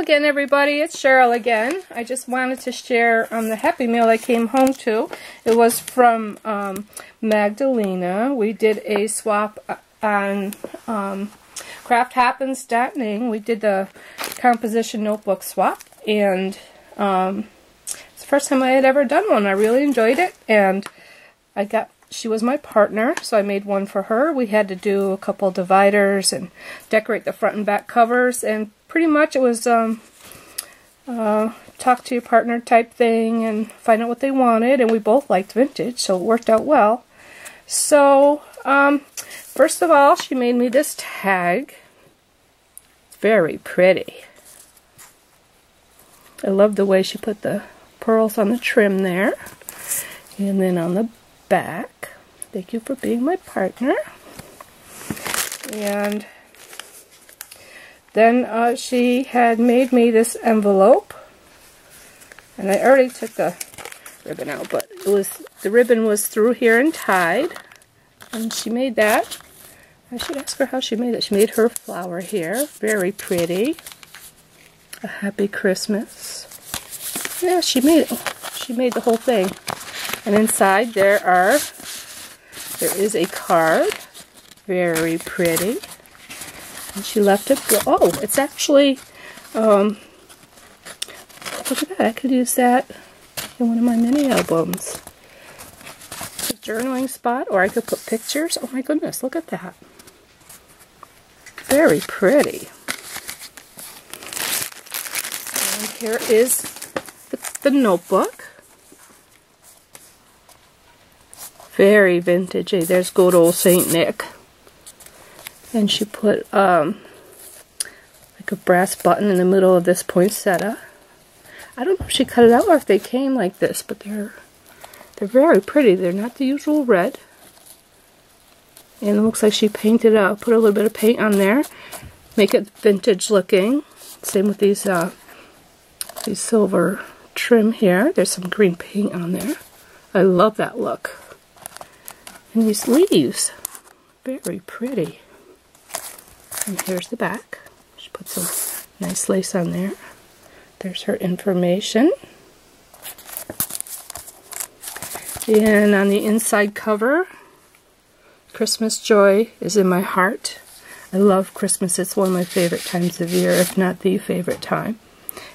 again, everybody. It's Cheryl again. I just wanted to share the Happy Meal I came home to. It was from Magdelena. We did a swap on CraftHappens.ning. We did the composition notebook swap, and it's the first time I had ever done one. I really enjoyed it, and she was my partner, so I made one for her. We had to do a couple dividers and decorate the front and back covers, and pretty much it was talk to your partner type thing and find out what they wanted, and we both liked vintage, so it worked out well. So first of all, she made me this tag. It's very pretty. I love the way she put the pearls on the trim there, and then on the back, thank you for being my partner. And then she had made me this envelope, and I already took the ribbon out, but the ribbon was through here and tied, and she made that. I should ask her how she made it. She made her flower here, very pretty. A happy Christmas. Yeah, she made it. She made the whole thing. And inside there is a card, very pretty. And she left it. Oh, it's actually, look at that. I could use that in one of my mini albums. It's a journaling spot, or I could put pictures. Oh my goodness, look at that. Very pretty. And here is the notebook. Very vintagey. There's good old Saint Nick. And she put like a brass button in the middle of this poinsettia. I don't know if she cut it out or if they came like this, but they're very pretty. They're not the usual red. And it looks like she painted out, put a little bit of paint on there, make it vintage looking. Same with these silver trim here. There's some green paint on there. I love that look. And these leaves, very pretty. And here's the back. She put some nice lace on there. There's her information. And on the inside cover, Christmas joy is in my heart. I love Christmas. It's one of my favorite times of year, if not the favorite time.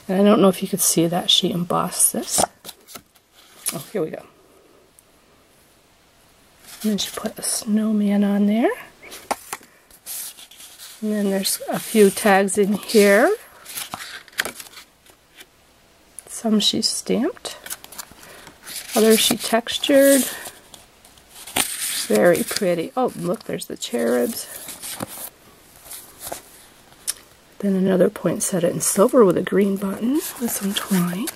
And I don't know if you could see that she embossed this. Oh, here we go. And then she put a snowman on there. And then there's a few tags in here. Some she stamped. Others she textured. Very pretty. Oh, look, there's the cherubs. Then another poinsettia in silver with a green button with some twine.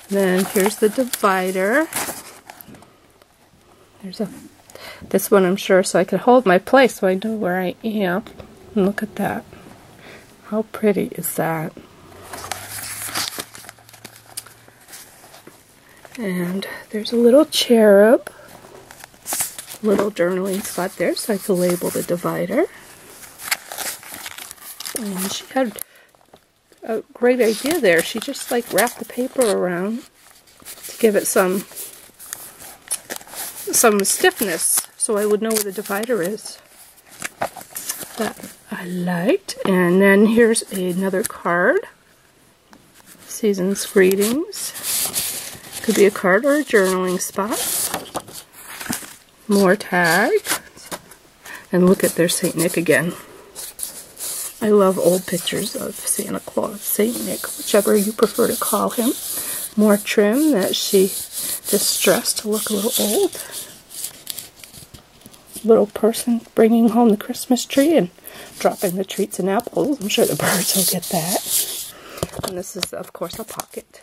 Then here's the divider. There's this one, I'm sure, so I can hold my place so I know where I am. And look at that. How pretty is that? And there's a little cherub. Little journaling spot there so I can label the divider. And she had a great idea there. She just like wrapped the paper around to give it some stiffness so I would know where the divider is. That I liked. And then here's another card. Season's greetings. Could be a card or a journaling spot. More tags. And look at their Saint Nick again. I love old pictures of Santa Claus, Saint Nick, whichever you prefer to call him. More trim that she just dressed to look a little old. Little person bringing home the Christmas tree and dropping the treats and apples. I'm sure the birds will get that. And this is, of course, a pocket.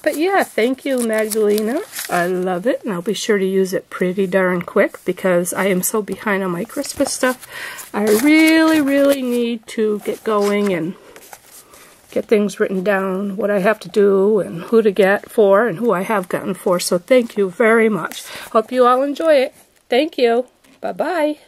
But yeah, thank you, Magdelena. I love it, and I'll be sure to use it pretty darn quick because I am so behind on my Christmas stuff. I really, really need to get going and get things written down, what I have to do, and who to get for, and who I have gotten for. So thank you very much. Hope you all enjoy it. Thank you. Bye-bye.